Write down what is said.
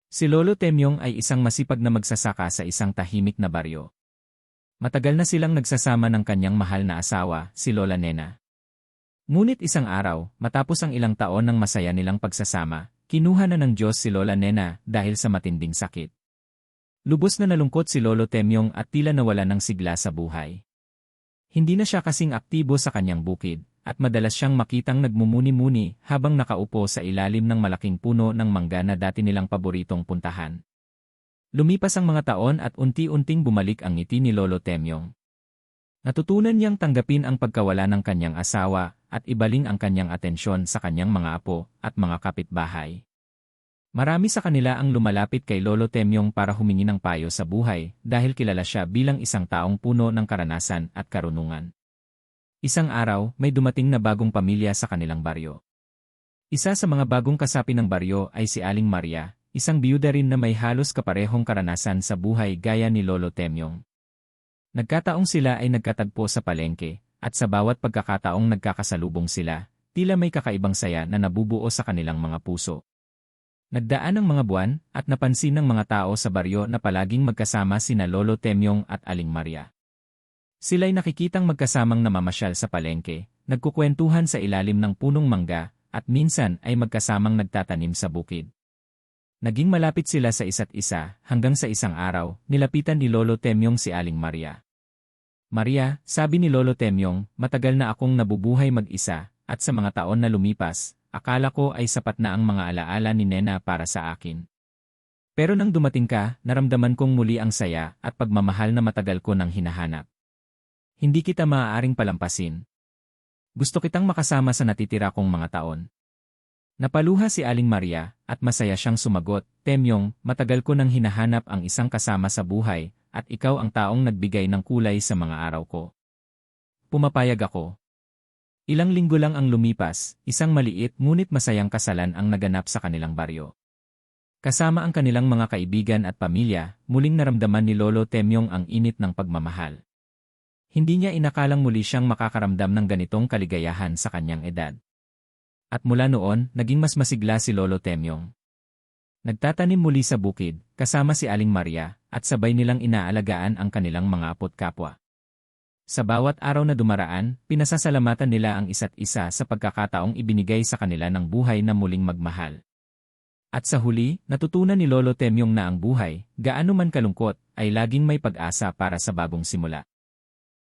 Si Lolo Temyong ay isang masipag na magsasaka sa isang tahimik na baryo. Matagal na silang nagsasama ng kanyang mahal na asawa, si Lola Nena. Ngunit isang araw, matapos ang ilang taon ng masaya nilang pagsasama, kinuha na ng Diyos si Lola Nena dahil sa matinding sakit. Lubos na nalungkot si Lolo Temyong at tila nawala ng sigla sa buhay. Hindi na siya kasing aktibo sa kanyang bukid, at madalas siyang makitang nagmumuni-muni habang nakaupo sa ilalim ng malaking puno ng mangga na dati nilang paboritong puntahan. Lumipas ang mga taon at unti-unting bumalik ang ngiti ni Lolo Temyong. Natutunan niyang tanggapin ang pagkawala ng kanyang asawa at ibaling ang kanyang atensyon sa kanyang mga apo at mga kapitbahay. Marami sa kanila ang lumalapit kay Lolo Temyong para humingi ng payo sa buhay dahil kilala siya bilang isang taong puno ng karanasan at karunungan. Isang araw, may dumating na bagong pamilya sa kanilang baryo. Isa sa mga bagong kasapi ng baryo ay si Aling Maria, isang biyuda rin na may halos kaparehong karanasan sa buhay gaya ni Lolo Temyong. Nagkataong sila ay nagkatagpo sa palengke, at sa bawat pagkakataong nagkakasalubong sila, tila may kakaibang saya na nabubuo sa kanilang mga puso. Nagdaan ang mga buwan, at napansin ng mga tao sa baryo na palaging magkasama sina Lolo Temyong at Aling Maria. Sila'y nakikitang magkasamang namamasyal sa palengke, nagkukwentuhan sa ilalim ng punong mangga, at minsan ay magkasamang nagtatanim sa bukid. Naging malapit sila sa isa't isa, hanggang sa isang araw, nilapitan ni Lolo Temyong si Aling Maria. Maria, sabi ni Lolo Temyong, matagal na akong nabubuhay mag-isa, at sa mga taon na lumipas, akala ko ay sapat na ang mga alaala ni Nena para sa akin. Pero nang dumating ka, naramdaman kong muli ang saya at pagmamahal na matagal ko nang hinahanap. Hindi kita maaaring palampasin. Gusto kitang makasama sa natitira kong mga taon. Napaluha si Aling Maria, at masaya siyang sumagot, Temyong, matagal ko nang hinahanap ang isang kasama sa buhay, at ikaw ang taong nagbigay ng kulay sa mga araw ko. Pumapayag ako. Ilang linggo lang ang lumipas, isang maliit ngunit masayang kasalan ang naganap sa kanilang baryo. Kasama ang kanilang mga kaibigan at pamilya, muling naramdaman ni Lolo Temyong ang init ng pagmamahal. Hindi niya inakalang muli siyang makakaramdam ng ganitong kaligayahan sa kanyang edad. At mula noon, naging mas masigla si Lolo Temyong. Nagtatanim muli sa bukid, kasama si Aling Maria, at sabay nilang inaalagaan ang kanilang mga apo't kapwa. Sa bawat araw na dumaraan, pinasasalamatan nila ang isa't isa sa pagkakataong ibinigay sa kanila ng buhay na muling magmahal. At sa huli, natutunan ni Lolo Temyong na ang buhay, gaano man kalungkot, ay laging may pag-asa para sa bagong simula.